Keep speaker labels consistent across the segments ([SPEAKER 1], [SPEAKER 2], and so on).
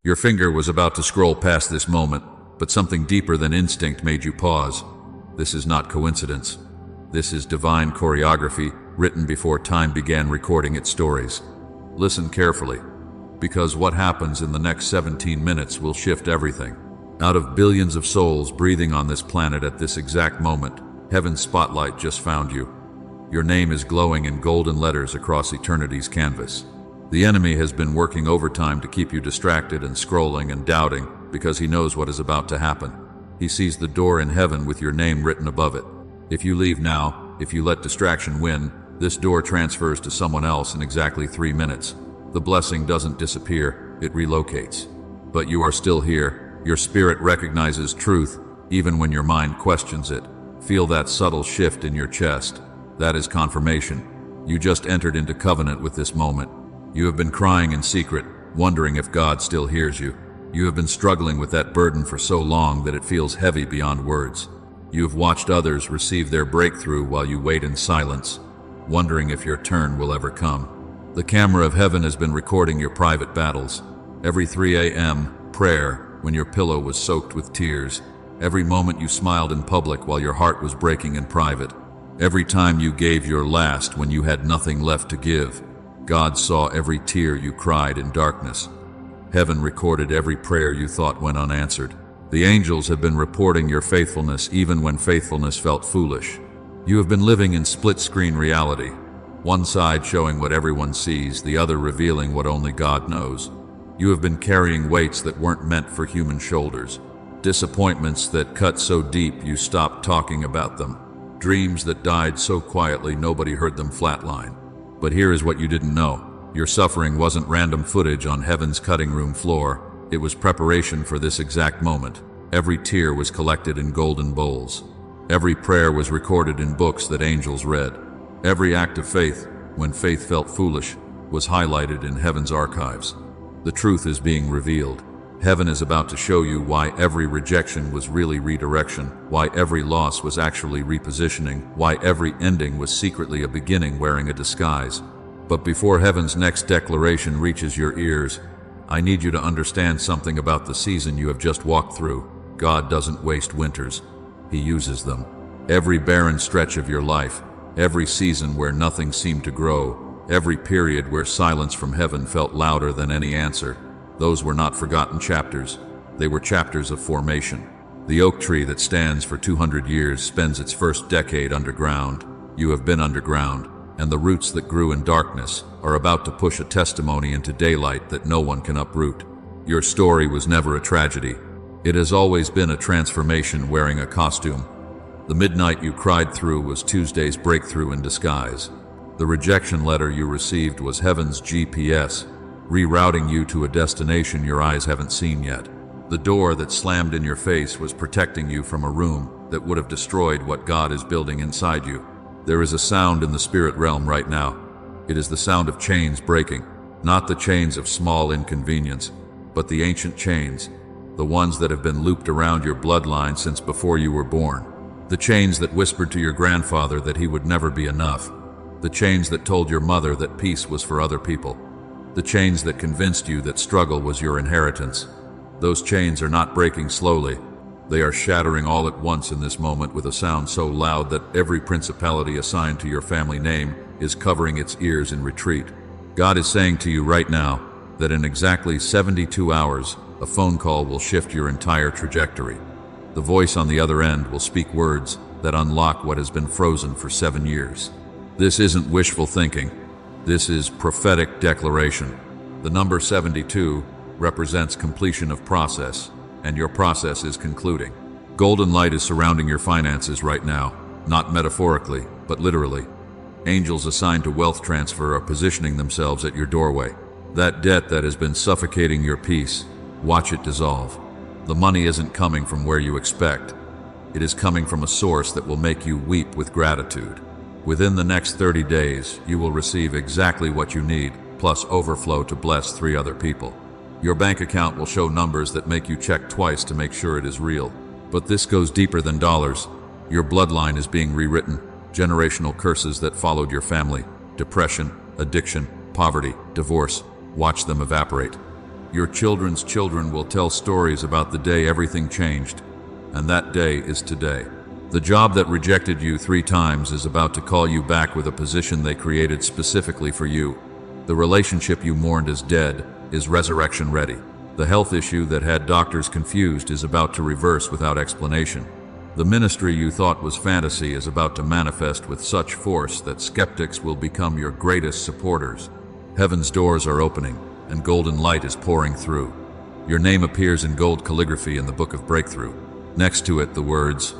[SPEAKER 1] Your finger was about to scroll past this moment, but something deeper than instinct made you pause. This is not coincidence. This is divine choreography written before time began recording its stories. Listen carefully, because what happens in the next 17 minutes will shift everything. Out of billions of souls breathing on this planet at this exact moment, heaven's spotlight just found you. Your name is glowing in golden letters across eternity's canvas. The enemy has been working overtime to keep you distracted and scrolling and doubting because he knows what is about to happen. He sees the door in heaven with your name written above it. If you leave now, if you let distraction win, this door transfers to someone else in exactly 3 minutes. The blessing doesn't disappear, it relocates. But you are still here. Your spirit recognizes truth, even when your mind questions it. Feel that subtle shift in your chest. That is confirmation. You just entered into covenant with this moment. You have been crying in secret, wondering if God still hears you. You have been struggling with that burden for so long that it feels heavy beyond words. You have watched others receive their breakthrough while you wait in silence, wondering if your turn will ever come. The camera of heaven has been recording your private battles. Every 3 a.m. prayer when your pillow was soaked with tears. Every moment you smiled in public while your heart was breaking in private. Every time you gave your last when you had nothing left to give. God saw every tear you cried in darkness. Heaven recorded every prayer you thought went unanswered. The angels have been reporting your faithfulness even when faithfulness felt foolish. You have been living in split-screen reality. One side showing what everyone sees, the other revealing what only God knows. You have been carrying weights that weren't meant for human shoulders. Disappointments that cut so deep you stopped talking about them. Dreams that died so quietly nobody heard them flatline. But here is what you didn't know. Your suffering wasn't random footage on heaven's cutting room floor. It was preparation for this exact moment. Every tear was collected in golden bowls. Every prayer was recorded in books that angels read. Every act of faith, when faith felt foolish, was highlighted in heaven's archives. The truth is being revealed. Heaven is about to show you why every rejection was really redirection, why every loss was actually repositioning, why every ending was secretly a beginning wearing a disguise. But before heaven's next declaration reaches your ears, I need you to understand something about the season you have just walked through. God doesn't waste winters. He uses them. Every barren stretch of your life, every season where nothing seemed to grow, every period where silence from heaven felt louder than any answer, those were not forgotten chapters. They were chapters of formation. The oak tree that stands for 200 years spends its first decade underground. You have been underground, and the roots that grew in darkness are about to push a testimony into daylight that no one can uproot. Your story was never a tragedy. It has always been a transformation wearing a costume. The midnight you cried through was Tuesday's breakthrough in disguise. The rejection letter you received was heaven's GPS, rerouting you to a destination your eyes haven't seen yet. The door that slammed in your face was protecting you from a room that would have destroyed what God is building inside you. There is a sound in the spirit realm right now. It is the sound of chains breaking, not the chains of small inconvenience, but the ancient chains, the ones that have been looped around your bloodline since before you were born. The chains that whispered to your grandfather that he would never be enough. The chains that told your mother that peace was for other people. The chains that convinced you that struggle was your inheritance. Those chains are not breaking slowly. They are shattering all at once in this moment with a sound so loud that every principality assigned to your family name is covering its ears in retreat. God is saying to you right now that in exactly 72 hours, a phone call will shift your entire trajectory. The voice on the other end will speak words that unlock what has been frozen for 7 years. This isn't wishful thinking. This is prophetic declaration. The number 72 represents completion of process, and your process is concluding. Golden light is surrounding your finances right now, not metaphorically, but literally. Angels assigned to wealth transfer are positioning themselves at your doorway. That debt that has been suffocating your peace, watch it dissolve. The money isn't coming from where you expect. It is coming from a source that will make you weep with gratitude. Within the next 30 days, you will receive exactly what you need, plus overflow to bless 3 other people. Your bank account will show numbers that make you check twice to make sure it is real. But this goes deeper than dollars. Your bloodline is being rewritten. Generational curses that followed your family, depression, addiction, poverty, divorce, watch them evaporate. Your children's children will tell stories about the day everything changed, and that day is today. The job that rejected you 3 times is about to call you back with a position they created specifically for you. The relationship you mourned as dead is resurrection ready. The health issue that had doctors confused is about to reverse without explanation. The ministry you thought was fantasy is about to manifest with such force that skeptics will become your greatest supporters. Heaven's doors are opening, and golden light is pouring through. Your name appears in gold calligraphy in the Book of Breakthrough. Next to it, the words,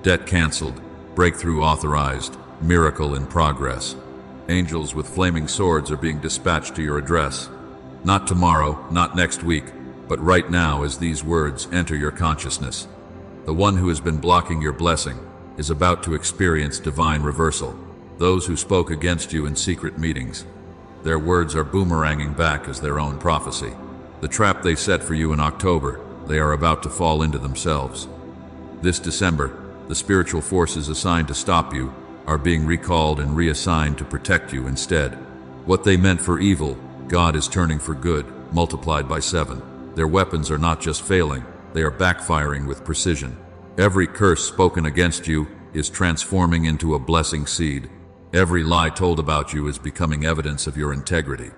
[SPEAKER 1] "Debt canceled, breakthrough authorized, miracle in progress." Angels with flaming swords are being dispatched to your address. Not tomorrow, not next week, but right now as these words enter your consciousness. The one who has been blocking your blessing is about to experience divine reversal. Those who spoke against you in secret meetings, their words are boomeranging back as their own prophecy. The trap they set for you in October, they are about to fall into themselves. This December, the spiritual forces assigned to stop you are being recalled and reassigned to protect you instead. What they meant for evil, God is turning for good, multiplied by 7. Their weapons are not just failing, they are backfiring with precision. Every curse spoken against you is transforming into a blessing seed. Every lie told about you is becoming evidence of your integrity.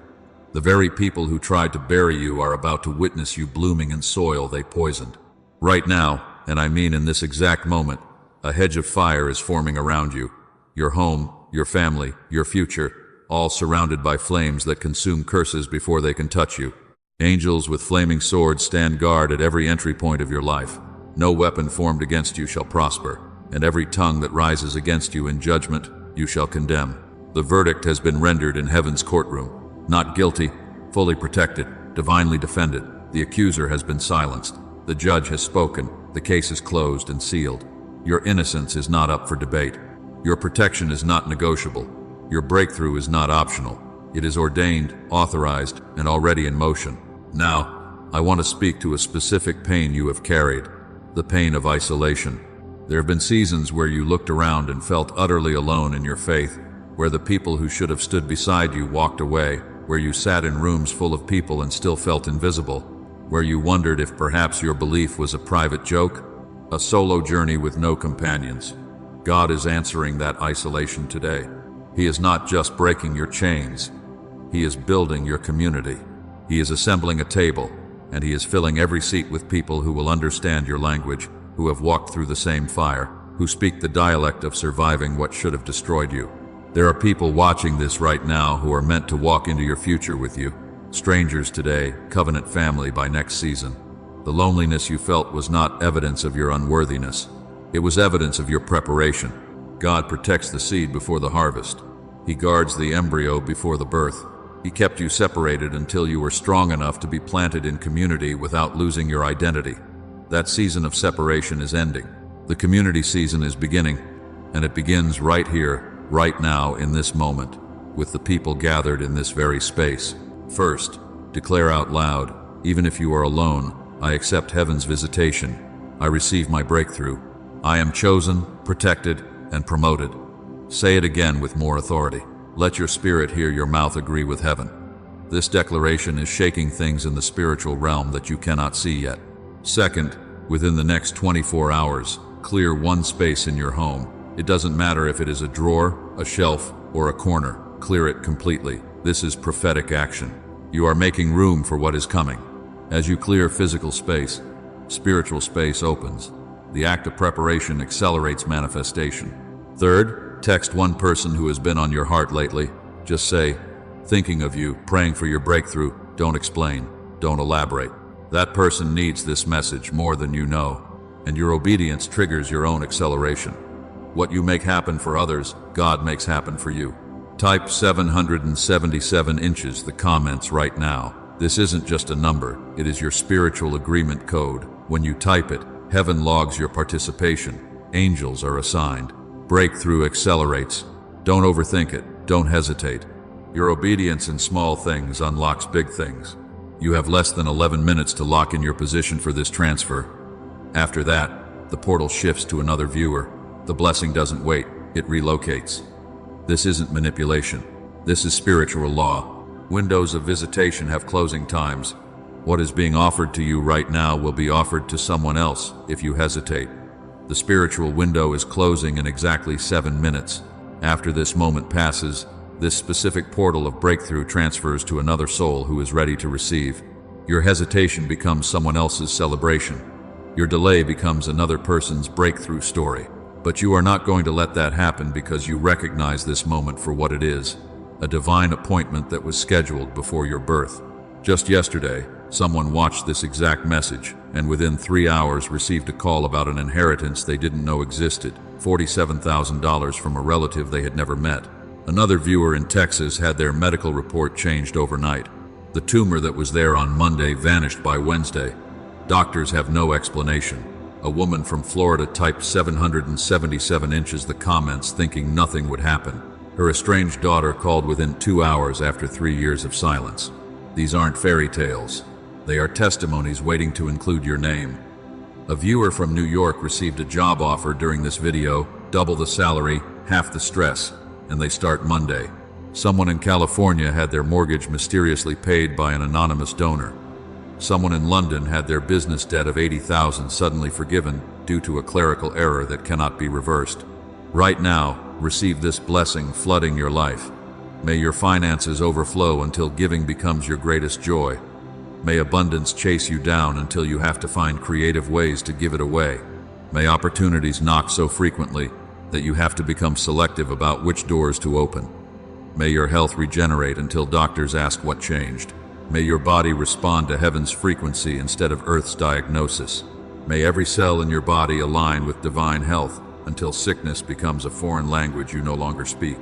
[SPEAKER 1] The very people who tried to bury you are about to witness you blooming in soil they poisoned. Right now, and I mean in this exact moment, a hedge of fire is forming around you. Your home, your family, your future, all surrounded by flames that consume curses before they can touch you. Angels with flaming swords stand guard at every entry point of your life. No weapon formed against you shall prosper, and every tongue that rises against you in judgment you shall condemn. The verdict has been rendered in heaven's courtroom. Not guilty, fully protected, divinely defended. The accuser has been silenced. The judge has spoken. The case is closed and sealed. Your innocence is not up for debate. Your protection is not negotiable. Your breakthrough is not optional. It is ordained, authorized, and already in motion. Now, I want to speak to a specific pain you have carried, the pain of isolation. There have been seasons where you looked around and felt utterly alone in your faith, where the people who should have stood beside you walked away, where you sat in rooms full of people and still felt invisible, where you wondered if perhaps your belief was a private joke, a solo journey with no companions. God is answering that isolation today. He is not just breaking your chains. He is building your community. He is assembling a table, and he is filling every seat with people who will understand your language, who have walked through the same fire, who speak the dialect of surviving what should have destroyed you. There are people watching this right now who are meant to walk into your future with you. Strangers today, covenant family by next season. The loneliness you felt was not evidence of your unworthiness. It was evidence of your preparation. God protects the seed before the harvest. He guards the embryo before the birth. He kept you separated until you were strong enough to be planted in community without losing your identity. That season of separation is ending. The community season is beginning, and it begins right here, right now, in this moment, with the people gathered in this very space. First, declare out loud, even if you are alone, I accept heaven's visitation. I receive my breakthrough. I am chosen, protected, and promoted. Say it again with more authority. Let your spirit hear your mouth agree with heaven. This declaration is shaking things in the spiritual realm that you cannot see yet. Second, within the next 24 hours, clear one space in your home. It doesn't matter if it is a drawer, a shelf, or a corner. Clear it completely. This is prophetic action. You are making room for what is coming. As you clear physical space, spiritual space opens. The act of preparation accelerates manifestation. Third, text one person who has been on your heart lately. Just say, thinking of you, praying for your breakthrough. Don't explain. Don't elaborate. That person needs this message more than you know, and your obedience triggers your own acceleration. What you make happen for others, God makes happen for you. Type 777 inches the comments right now. This isn't just a number, it is your spiritual agreement code. When you type it, heaven logs your participation. Angels are assigned. Breakthrough accelerates. Don't overthink it. Don't hesitate. Your obedience in small things unlocks big things. You have less than 11 minutes to lock in your position for this transfer. After that, the portal shifts to another viewer. The blessing doesn't wait, it relocates. This isn't manipulation. This is spiritual law. Windows of visitation have closing times. What is being offered to you right now will be offered to someone else if you hesitate. The spiritual window is closing in exactly 7 minutes. After this moment passes, this specific portal of breakthrough transfers to another soul who is ready to receive. Your hesitation becomes someone else's celebration. Your delay becomes another person's breakthrough story. But you are not going to let that happen because you recognize this moment for what it is, a divine appointment that was scheduled before your birth. Just yesterday, someone watched this exact message and within 3 hours received a call about an inheritance they didn't know existed, $47,000 from a relative they had never met. Another viewer in Texas had their medical report changed overnight. The tumor that was there on Monday vanished by Wednesday. Doctors have no explanation. A woman from Florida typed 777 inches the comments thinking nothing would happen. Her estranged daughter called within 2 hours after 3 years of silence. These aren't fairy tales. They are testimonies waiting to include your name. A viewer from New York received a job offer during this video, double the salary, half the stress, and they start Monday. Someone in California had their mortgage mysteriously paid by an anonymous donor. Someone in London had their business debt of $80,000 suddenly forgiven due to a clerical error that cannot be reversed. Right now, receive this blessing flooding your life. May your finances overflow until giving becomes your greatest joy. May abundance chase you down until you have to find creative ways to give it away. May opportunities knock so frequently that you have to become selective about which doors to open. May your health regenerate until doctors ask what changed. May your body respond to heaven's frequency instead of earth's diagnosis. May every cell in your body align with divine health until sickness becomes a foreign language you no longer speak.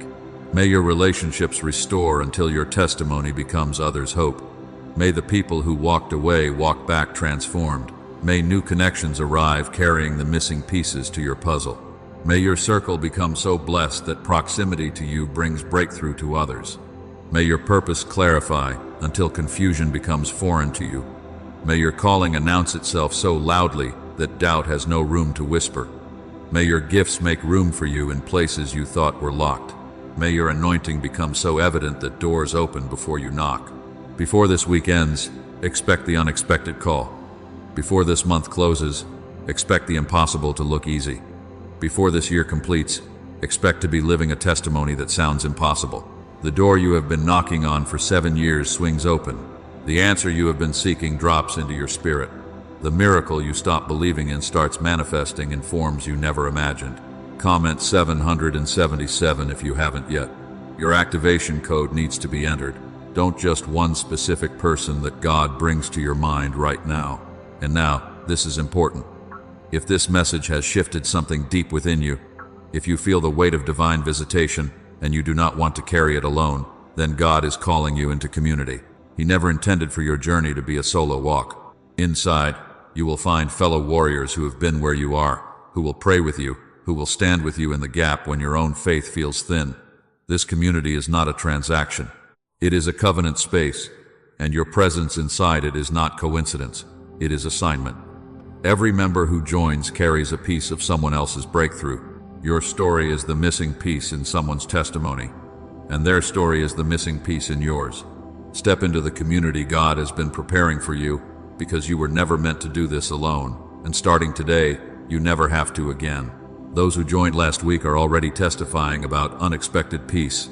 [SPEAKER 1] May your relationships restore until your testimony becomes others' hope. May the people who walked away walk back transformed. May new connections arrive carrying the missing pieces to your puzzle. May your circle become so blessed that proximity to you brings breakthrough to others. May your purpose clarify until confusion becomes foreign to you. May your calling announce itself so loudly that doubt has no room to whisper. May your gifts make room for you in places you thought were locked. May your anointing become so evident that doors open before you knock. Before this week ends, expect the unexpected call. Before this month closes, expect the impossible to look easy. Before this year completes, expect to be living a testimony that sounds impossible. The door you have been knocking on for 7 years swings open. The answer you have been seeking drops into your spirit. The miracle you stopped believing in starts manifesting in forms you never imagined. Comment 777 if you haven't yet. Your activation code needs to be entered. Don't just one specific person that God brings to your mind right now. And now, this is important. If this message has shifted something deep within you, if you feel the weight of divine visitation, and you do not want to carry it alone, then God is calling you into community. He never intended for your journey to be a solo walk. Inside, you will find fellow warriors who have been where you are, who will pray with you, who will stand with you in the gap when your own faith feels thin. This community is not a transaction. It is a covenant space, and your presence inside it is not coincidence. It is assignment. Every member who joins carries a piece of someone else's breakthrough. Your story is the missing piece in someone's testimony, and their story is the missing piece in yours. Step into the community God has been preparing for you because you were never meant to do this alone, and starting today, you never have to again. Those who joined last week are already testifying about unexpected peace,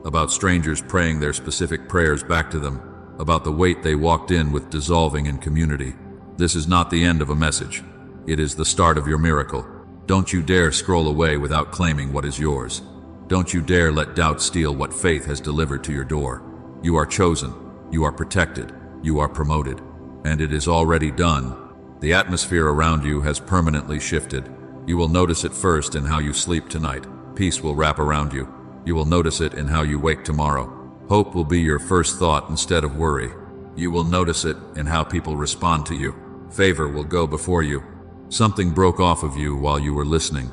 [SPEAKER 1] about strangers praying their specific prayers back to them, about the weight they walked in with dissolving in community. This is not the end of a message. It is the start of your miracle. Don't you dare scroll away without claiming what is yours. Don't you dare let doubt steal what faith has delivered to your door. You are chosen, you are protected, you are promoted, and it is already done. The atmosphere around you has permanently shifted. You will notice it first in how you sleep tonight. Peace will wrap around you. You will notice it in how you wake tomorrow. Hope will be your first thought instead of worry. You will notice it in how people respond to you. Favor will go before you. Something broke off of you while you were listening.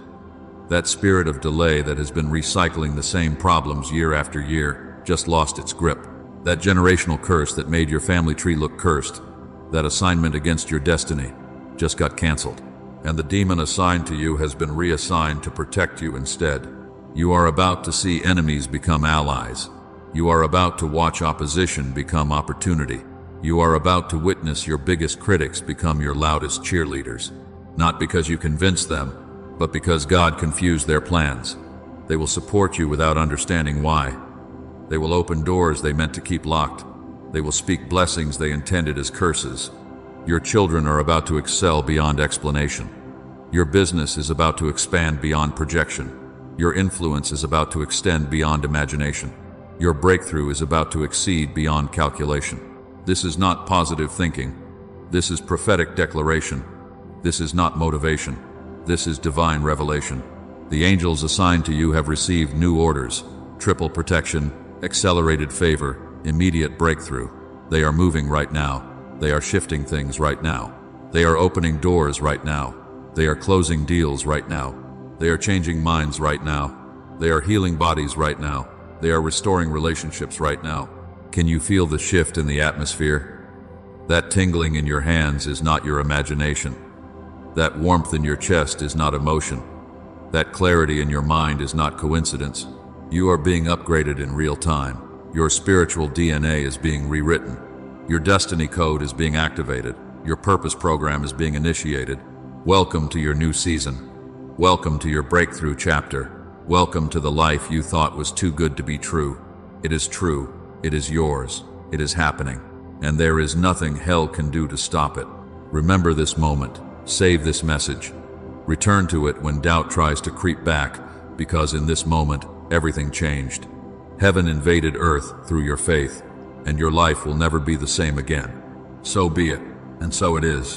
[SPEAKER 1] That spirit of delay that has been recycling the same problems year after year just lost its grip. That generational curse that made your family tree look cursed, that assignment against your destiny, just got canceled. And the demon assigned to you has been reassigned to protect you instead. You are about to see enemies become allies. You are about to watch opposition become opportunity. You are about to witness your biggest critics become your loudest cheerleaders. Not because you convinced them, but because God confused their plans. They will support you without understanding why. They will open doors they meant to keep locked. They will speak blessings they intended as curses. Your children are about to excel beyond explanation. Your business is about to expand beyond projection. Your influence is about to extend beyond imagination. Your breakthrough is about to exceed beyond calculation. This is not positive thinking. This is prophetic declaration. This is not motivation. This is divine revelation. The angels assigned to you have received new orders: triple protection, accelerated favor, immediate breakthrough. They are moving right now. They are shifting things right now. They are opening doors right now. They are closing deals right now. They are changing minds right now. They are healing bodies right now. They are restoring relationships right now. Can you feel the shift in the atmosphere? That tingling in your hands is not your imagination. That warmth in your chest is not emotion. That clarity in your mind is not coincidence. You are being upgraded in real time. Your spiritual DNA is being rewritten. Your destiny code is being activated. Your purpose program is being initiated. Welcome to your new season. Welcome to your breakthrough chapter. Welcome to the life you thought was too good to be true. It is true. It is yours. It is happening. And there is nothing hell can do to stop it. Remember this moment. Save this message. Return to it when doubt tries to creep back, because in this moment, everything changed. Heaven invaded earth through your faith, and your life will never be the same again. So be it, and so it is.